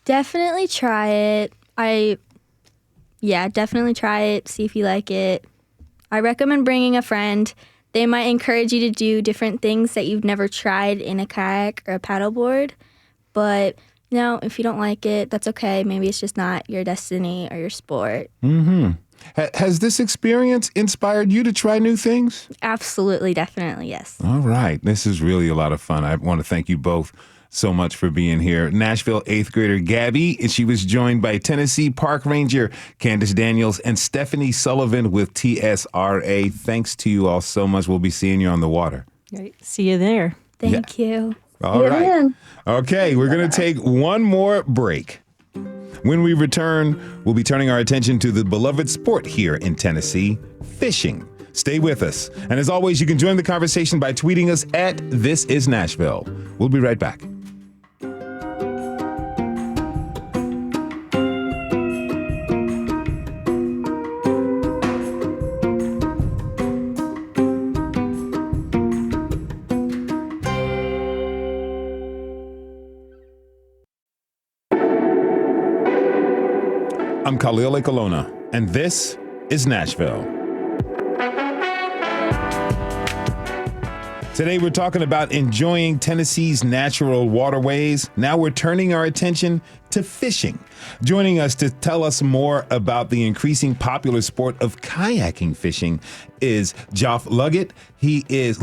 [SPEAKER 5] Definitely try it. Definitely try it. See if you like it. I recommend bringing a friend. They might encourage you to do different things that you've never tried in a kayak or a paddleboard. But, if you don't like it, that's okay. Maybe it's just not your destiny or your sport.
[SPEAKER 2] Mm-hmm. Has this experience inspired you to try new things?
[SPEAKER 5] Absolutely, definitely, yes.
[SPEAKER 2] All right. This is really a lot of fun. I want to thank you both so much for being here. Nashville 8th grader Gabbie, and she was joined by Tennessee Park Ranger Candace Daniels and Stephanie Sullivan with TSRA. Thanks to you all so much. We'll be seeing you on the water.
[SPEAKER 6] Great. See you there.
[SPEAKER 5] Thank you.
[SPEAKER 2] All
[SPEAKER 4] Yeah,
[SPEAKER 2] right.
[SPEAKER 4] man.
[SPEAKER 2] Okay, we're going to take one more break. When we return, we'll be turning our attention to the beloved sport here in Tennessee, fishing. Stay with us. And as always, you can join the conversation by tweeting us at This Is Nashville. We'll be right back. I'm Khalil Ekalona, and this is Nashville. Today we're talking about enjoying Tennessee's natural waterways. Now we're turning our attention to fishing. Joining us to tell us more about the increasing popular sport of kayaking fishing is Geoff Luckett. He is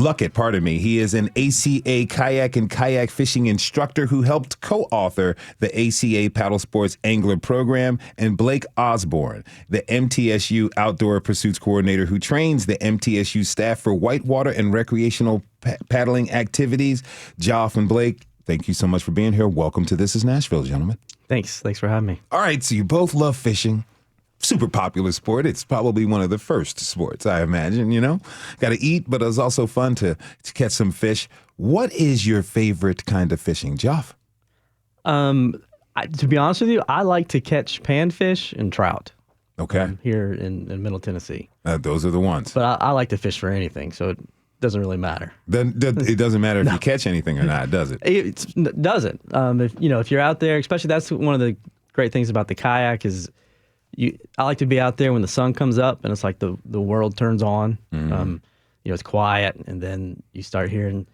[SPEAKER 2] an ACA kayak and kayak fishing instructor who helped co-author the ACA Paddle Sports Angler Program, and Blake Osborne, the MTSU Outdoor Pursuits Coordinator who trains the MTSU staff for whitewater and recreational paddling activities. Geoff and Blake, thank you so much for being here. Welcome to This Is Nashville, gentlemen.
[SPEAKER 3] Thanks for having me.
[SPEAKER 2] All right, so you both love fishing. Super popular sport. It's probably one of the first sports, I imagine, Got to eat, but it's also fun to catch some fish. What is your favorite kind of fishing, Geoff?
[SPEAKER 3] To be honest with you, I like to catch panfish and trout.
[SPEAKER 2] Okay.
[SPEAKER 3] Here in Middle Tennessee.
[SPEAKER 2] Those are the ones.
[SPEAKER 3] But I like to fish for anything, so it doesn't really matter.
[SPEAKER 2] It doesn't matter if you catch anything or not, does it?
[SPEAKER 3] It doesn't. If you're out there, especially that's one of the great things about the kayak is I like to be out there when the sun comes up and it's like the world turns on. Mm-hmm. It's quiet, and then you start hearing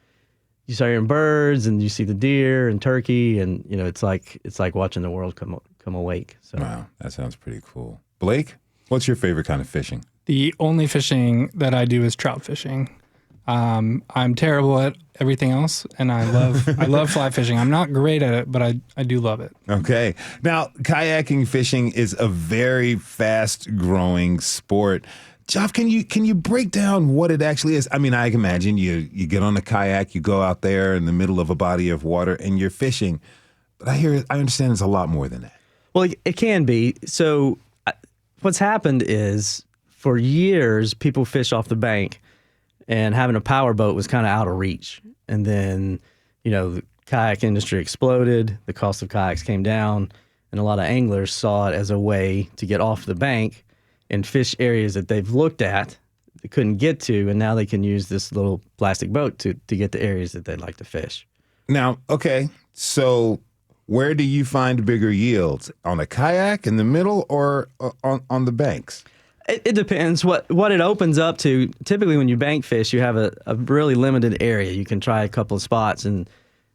[SPEAKER 3] birds, and you see the deer and turkey, and it's like watching the world come awake. So.
[SPEAKER 2] Wow, that sounds pretty cool. Blake, what's your favorite kind of fishing?
[SPEAKER 7] The only fishing that I do is trout fishing. I'm terrible at everything else, and I love fly fishing. I'm not great at it, but I do love it.
[SPEAKER 2] Okay. Now, kayaking fishing is a very fast-growing sport. Geoff, can you break down what it actually is? I mean, I can imagine you get on a kayak, you go out there in the middle of a body of water, and you're fishing. But I understand it's a lot more than that.
[SPEAKER 3] Well, it can be. So what's happened is for years, people fish off the bank, and having a power boat was kind of out of reach. And then, the kayak industry exploded, the cost of kayaks came down, and a lot of anglers saw it as a way to get off the bank and fish areas that they've looked at, they couldn't get to, and now they can use this little plastic boat to get to areas that they'd like to fish.
[SPEAKER 2] Now, okay, so where do you find bigger yields? On a kayak in the middle or on the banks?
[SPEAKER 3] It depends what it opens up to. Typically, when you bank fish, you have a really limited area. You can try a couple of spots, and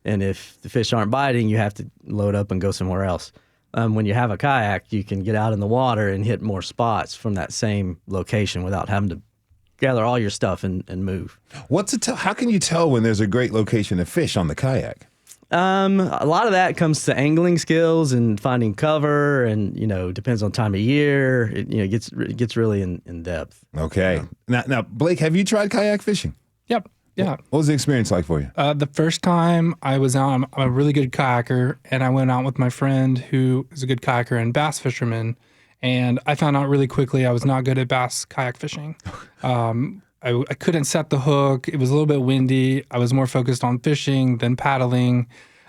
[SPEAKER 3] if the fish aren't biting, you have to load up and go somewhere else. When you have a kayak, you can get out in the water and hit more spots from that same location without having to gather all your stuff and move.
[SPEAKER 2] How can you tell when there's a great location to fish on the kayak?
[SPEAKER 3] A lot of that comes to angling skills and finding cover, and depends on time of year. It gets really in depth.
[SPEAKER 2] Okay. Now, Blake, have you tried kayak fishing?
[SPEAKER 7] Yep. Yeah.
[SPEAKER 2] What was the experience like for you?
[SPEAKER 7] The first time I was out, I'm a really good kayaker, and I went out with my friend who is a good kayaker and bass fisherman, and I found out really quickly I was not good at bass kayak fishing. I couldn't set the hook. It was a little bit windy. I was more focused on fishing than paddling.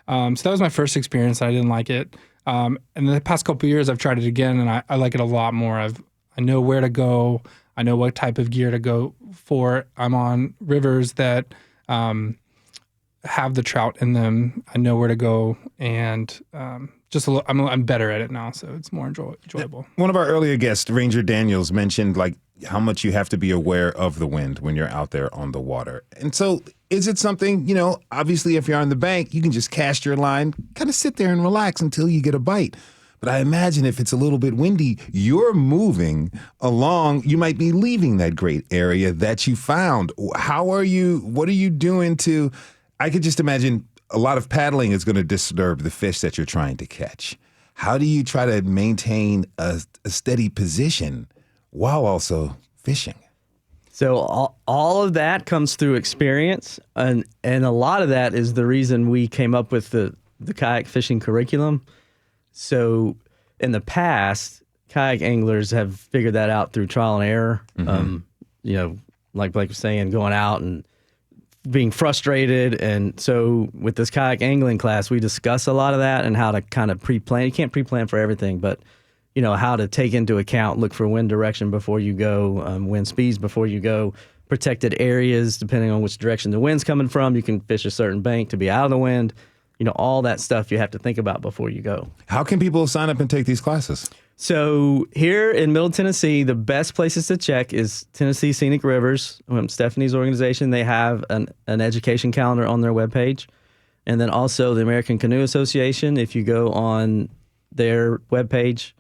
[SPEAKER 7] So that was my first experience. I didn't like it. And the past couple of years, I've tried it again, and I like it a lot more. I know where to go. I know what type of gear to go for. I'm on rivers that have the trout in them. I know where to go, and I'm better at it now, so it's more enjoyable.
[SPEAKER 2] One of our earlier guests, Ranger Daniels, mentioned how much you have to be aware of the wind when you're out there on the water. And so is it something, obviously if you're on the bank, you can just cast your line, kind of sit there and relax until you get a bite. But I imagine if it's a little bit windy, you're moving along. You might be leaving that great area that you found. What are you doing I could just imagine a lot of paddling is going to disturb the fish that you're trying to catch. How do you try to maintain a steady position while also fishing?
[SPEAKER 8] So all of that comes through experience, and a lot of that is the reason we came up with the kayak fishing curriculum. So in the past, kayak anglers have figured that out through trial and error. Like Blake was saying, going out and being frustrated. And so with this kayak angling class, we discuss a lot of that and how to kind of pre-plan. You can't pre-plan for everything, but how to take into account, look for wind direction before you go, wind speeds before you go, protected areas, depending on which direction the wind's coming from. You can fish a certain bank to be out of the wind. All that stuff you have to think about before you go.
[SPEAKER 2] How can people sign up and take these classes?
[SPEAKER 8] So here in Middle Tennessee, the best places to check is Tennessee Scenic Rivers, Stephanie's organization. They have an education calendar on their webpage. And then also the American Canoe Association, if you go on their webpage,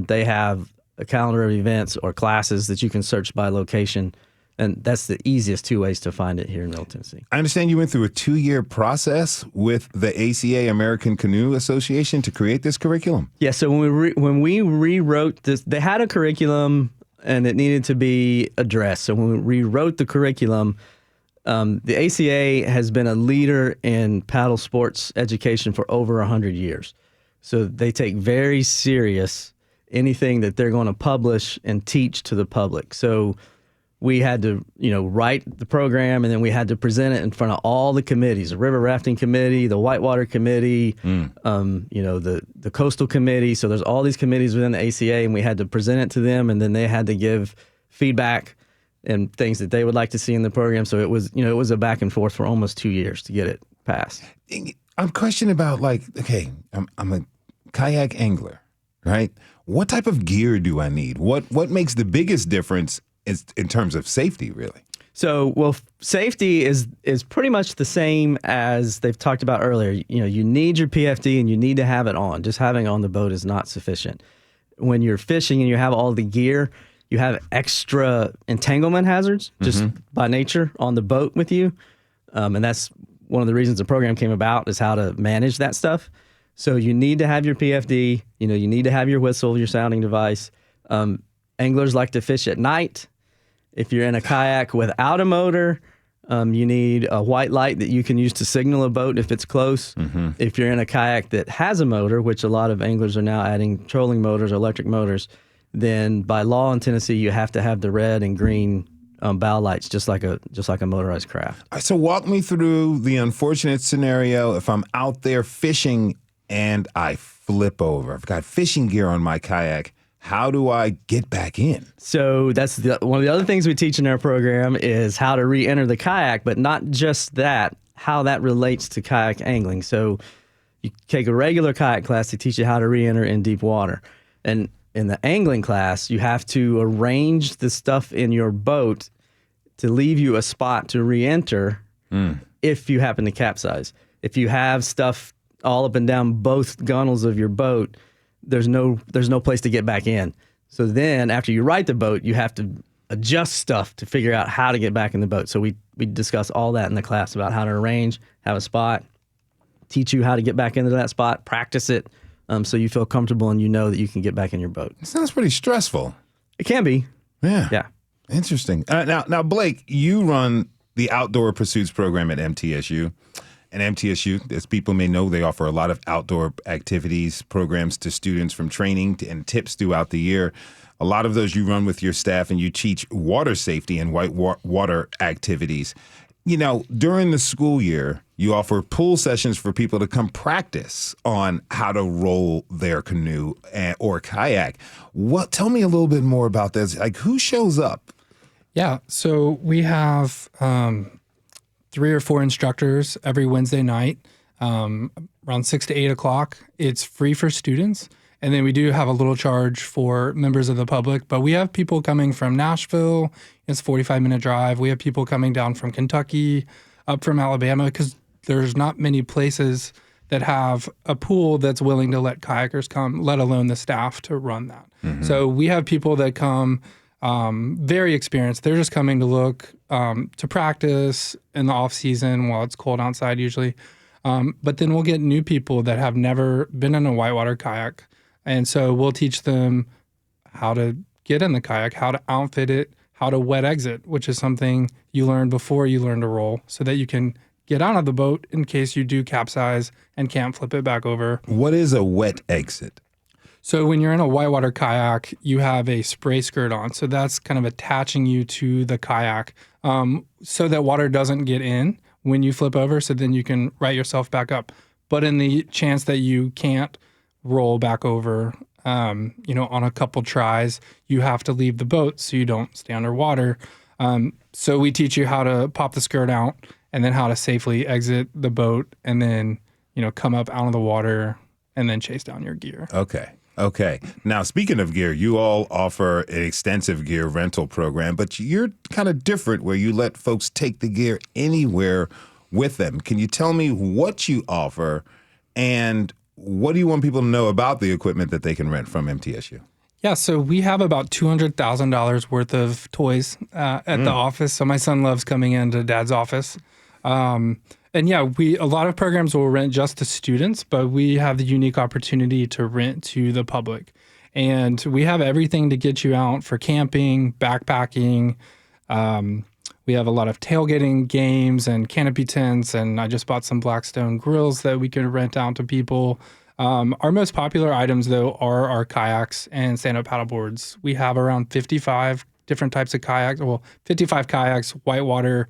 [SPEAKER 8] they have a calendar of events or classes that you can search by location. And that's the easiest two ways to find it here in Middle Tennessee.
[SPEAKER 2] I understand you went through a 2-year process with the ACA, American Canoe Association, to create this curriculum.
[SPEAKER 8] Yeah, so when we rewrote this, they had a curriculum and it needed to be addressed. So when we rewrote the curriculum, the ACA has been a leader in paddle sports education for over 100 years. So they take very serious anything that they're going to publish and teach to the public. So we had to, write the program, and then we had to present it in front of all the committees: the River Rafting Committee, the Whitewater Committee, the Coastal Committee. So there's all these committees within the ACA, and we had to present it to them, and then they had to give feedback and things that they would like to see in the program. So it was, it was a back and forth for almost 2 years to get it passed.
[SPEAKER 2] I'm questioning about I'm a kayak angler, right? What type of gear do I need? What makes the biggest difference in terms of safety, really?
[SPEAKER 8] So, safety is pretty much the same as they've talked about earlier. You need your PFD and you need to have it on. Just having it on the boat is not sufficient. When you're fishing and you have all the gear, you have extra entanglement hazards just by nature on the boat with you. And that's one of the reasons the program came about, is how to manage that stuff. So you need to have your PFD, you need to have your whistle, your sounding device. Anglers like to fish at night. If you're in a kayak without a motor, you need a white light that you can use to signal a boat if it's close. If you're in a kayak that has a motor, which a lot of anglers are now adding trolling motors, electric motors, then by law in Tennessee, you have to have the red and green bow lights, just like a motorized craft.
[SPEAKER 2] So walk me through the unfortunate scenario if I'm out there fishing and I flip over. I've got fishing gear on my kayak. How do I get back in? So
[SPEAKER 8] that's one of the other things we teach in our program is how to re-enter the kayak, but not just that, how that relates to kayak angling. So you take a regular kayak class to teach you how to re-enter in deep water. And in the angling class, you have to arrange the stuff in your boat to leave you a spot to re-enter if you happen to capsize. If you have stuff all up and down both gunnels of your boat, there's no place to get back in. So then after you right the boat, you have to adjust stuff to figure out how to get back in the boat. So we discuss all that in the class about how to arrange, have a spot, teach you how to get back into that spot, practice it, so you feel comfortable and you know that you can get back in your boat.
[SPEAKER 2] It sounds pretty stressful.
[SPEAKER 8] It can be.
[SPEAKER 2] Yeah.
[SPEAKER 8] Yeah.
[SPEAKER 2] Interesting. Now, Blake, you run the Outdoor Pursuits program at MTSU. And MTSU, as people may know, they offer a lot of outdoor activities, programs to students, from training and tips throughout the year. A lot of those you run with your staff, and you teach water safety and white water activities. During the school year, you offer pool sessions for people to come practice on how to roll their canoe or kayak. Tell me a little bit more about this. Like, who shows up?
[SPEAKER 7] Yeah, so we have 3 or 4 instructors every Wednesday night, around 6 to 8 o'clock. It's free for students. And then we do have a little charge for members of the public, but we have people coming from Nashville. It's a 45-minute drive. We have people coming down from Kentucky, up from Alabama, because there's not many places that have a pool that's willing to let kayakers come, let alone the staff to run that. So we have people that come very experienced. They're just coming to look, to practice in the off season while it's cold outside usually. But then we'll get new people that have never been in a whitewater kayak. And so we'll teach them how to get in the kayak, how to outfit it, how to wet exit, which is something you learn before you learn to roll so that you can get out of the boat in case you do capsize and can't flip it back over.
[SPEAKER 2] What is a wet exit?
[SPEAKER 7] So when you're in a whitewater kayak, you have a spray skirt on. So that's kind of attaching you to the kayak so that water doesn't get in when you flip over, so then you can right yourself back up. But in the chance that you can't roll back over, on a couple tries, you have to leave the boat so you don't stay underwater. So we teach you how to pop the skirt out and then how to safely exit the boat and then, come up out of the water and then chase down your gear.
[SPEAKER 2] Okay. Now, speaking of gear, you all offer an extensive gear rental program, but you're kind of different where you let folks take the gear anywhere with them. Can you tell me what you offer and what do you want people to know about the equipment that they can rent from MTSU?
[SPEAKER 7] Yeah, so we have about $200,000 worth of toys at the office. So my son loves coming into Dad's office. And yeah, a lot of programs will rent just to students, but we have the unique opportunity to rent to the public. And we have everything to get you out for camping, backpacking. We have a lot of tailgating games and canopy tents, and I just bought some Blackstone grills that we can rent out to people. Our most popular items, though, are our kayaks and stand-up paddleboards. We have around 55 different types of kayaks, 55 kayaks, whitewater,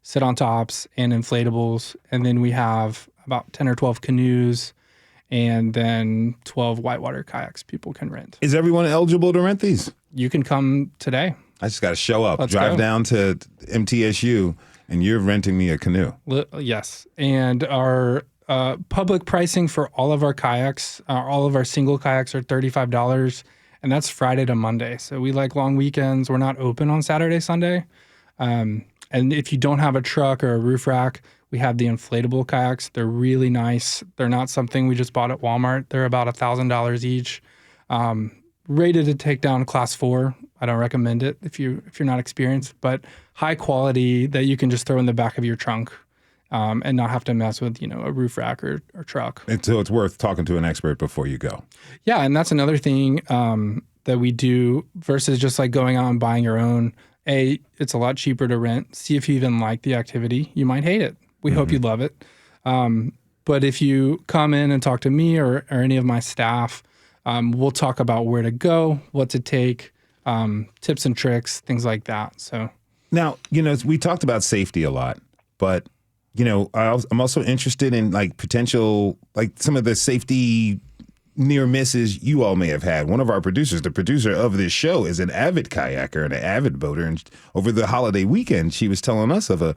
[SPEAKER 7] sit-on-tops, and inflatables. And then we have about 10 or 12 canoes and then 12 whitewater kayaks people can rent.
[SPEAKER 2] Is everyone eligible to rent these?
[SPEAKER 7] You can come today.
[SPEAKER 2] I just got to show up,
[SPEAKER 7] Let's
[SPEAKER 2] drive
[SPEAKER 7] go.
[SPEAKER 2] down to MTSU, and you're renting me a canoe.
[SPEAKER 7] Yes. And our public pricing for all of our kayaks, all of our single kayaks are $35, and that's Friday to Monday. So we like long weekends. We're not open on Saturday, Sunday. And if you don't have a truck or a roof rack, we have the inflatable kayaks. They're really nice. They're not something we just bought at Walmart. They're about $1,000 each. Rated to take down class 4. I don't recommend it if you're not experienced, but high quality that you can just throw in the back of your trunk and not have to mess with, a roof rack or truck.
[SPEAKER 2] And so it's worth talking to an expert before you go.
[SPEAKER 7] Yeah, and that's another thing that we do versus just like going out and buying your own. It's a lot cheaper to rent. See if you even like the activity. You might hate it. We hope you love it. But if you come in and talk to me or any of my staff, we'll talk about where to go, what to take, tips and tricks, things like that. So
[SPEAKER 2] now, we talked about safety a lot, but I'm also interested in potential, some of the safety near misses you all may have had. One of our producers, the producer of this show, is an avid kayaker and an avid boater. And over the holiday weekend, she was telling us of a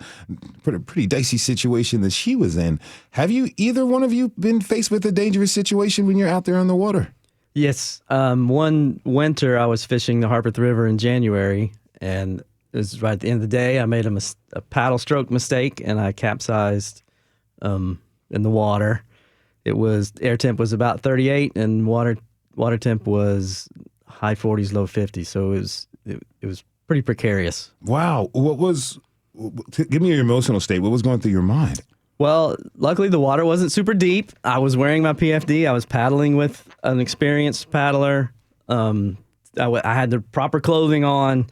[SPEAKER 2] pretty dicey situation that she was in. Have either one of you been faced with a dangerous situation when you're out there on the water?
[SPEAKER 8] Yes. One winter, I was fishing the Harpeth River in January, and it was right at the end of the day. I made a paddle stroke mistake, and I capsized in the water. Air temp was about 38, and water temp was high 40s, low 50s. So it was pretty precarious.
[SPEAKER 2] Wow. Give me your emotional state. What was going through your mind?
[SPEAKER 8] Well, luckily the water wasn't super deep. I was wearing my PFD. I was paddling with an experienced paddler. I had the proper clothing on.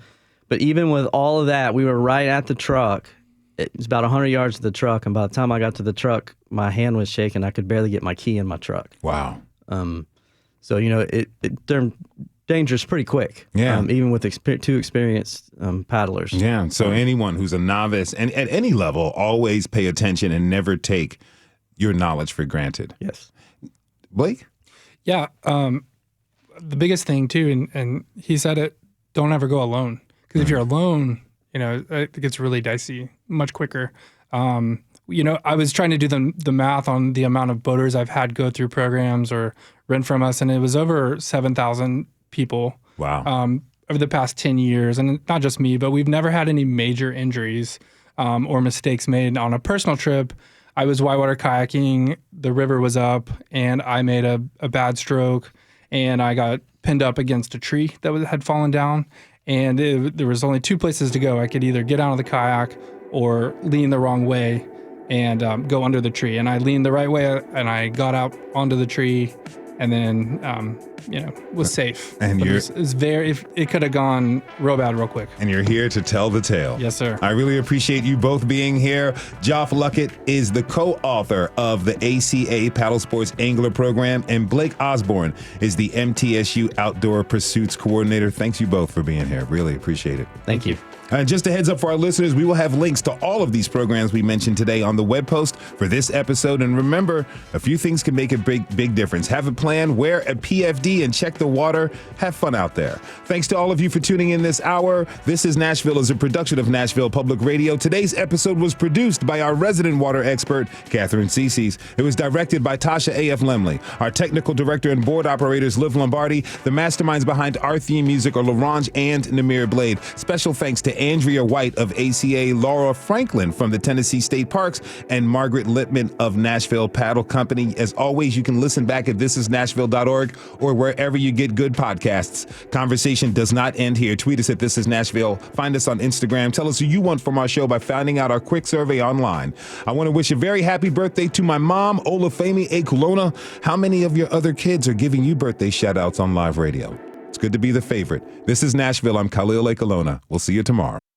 [SPEAKER 8] But even with all of that, we were right at the truck. It was about 100 yards to the truck. And by the time I got to the truck, my hand was shaking. I could barely get my key in my truck.
[SPEAKER 2] Wow.
[SPEAKER 8] So, it turned dangerous pretty quick.
[SPEAKER 2] Yeah.
[SPEAKER 8] Even with two experienced paddlers.
[SPEAKER 2] Yeah. So anyone who's a novice and at any level, always pay attention and never take your knowledge for granted.
[SPEAKER 8] Yes.
[SPEAKER 2] Blake?
[SPEAKER 7] Yeah. The biggest thing too, and he said it, don't ever go alone. Because if you're alone, it gets really dicey much quicker. I was trying to do the math on the amount of boaters I've had go through programs or rent from us, and it was over 7,000 people.
[SPEAKER 2] Wow.
[SPEAKER 7] Over the past 10 years, and not just me, but we've never had any major injuries or mistakes made on a personal trip. I was whitewater kayaking, the river was up, and I made a bad stroke, and I got pinned up against a tree that had fallen down, and there was only two places to go. I could either get out of the kayak or lean the wrong way and go under the tree. And I leaned the right way, and I got out onto the tree, and then was safe.
[SPEAKER 2] And
[SPEAKER 7] but it could have gone real bad real quick.
[SPEAKER 2] And you're here to tell the tale.
[SPEAKER 7] Yes, sir.
[SPEAKER 2] I really appreciate you both being here. Geoff Luckett is the co-author of the ACA Paddle Sports Angler Program, and Blake Osborne is the MTSU Outdoor Pursuits Coordinator. Thanks you both for being here. Really appreciate it.
[SPEAKER 8] Thank you.
[SPEAKER 2] And just a heads up for our listeners, we will have links to all of these programs we mentioned today on the web post for this episode. And remember, a few things can make a big difference. Have a plan, wear a PFD, and check the water. Have fun out there. Thanks to all of you for tuning in this hour. This is Nashville is a production of Nashville Public Radio. Today's episode was produced by our resident water expert, Catherine Ceces. It was directed by Tasha A.F. Lemley. Our technical director and board operators, Liv Lombardi. The masterminds behind our theme music are LaRange and Namir Blade. Special thanks to Andrea White of ACA, Laura Franklin from the Tennessee State Parks, and Margaret Littman of Nashville Paddle Company. As always, you can listen back at thisisnashville.org or wherever you get good podcasts. Conversation does not end here. Tweet us at This Is Nashville. Find us on Instagram. Tell us who you want from our show by finding out our quick survey online. I want to wish a very happy birthday to my mom, Olafemi A. Kulona. How many of your other kids are giving you birthday shout outs on live radio? It's good to be the favorite. This is Nashville. I'm Khalil A. Kulona. We'll see you tomorrow.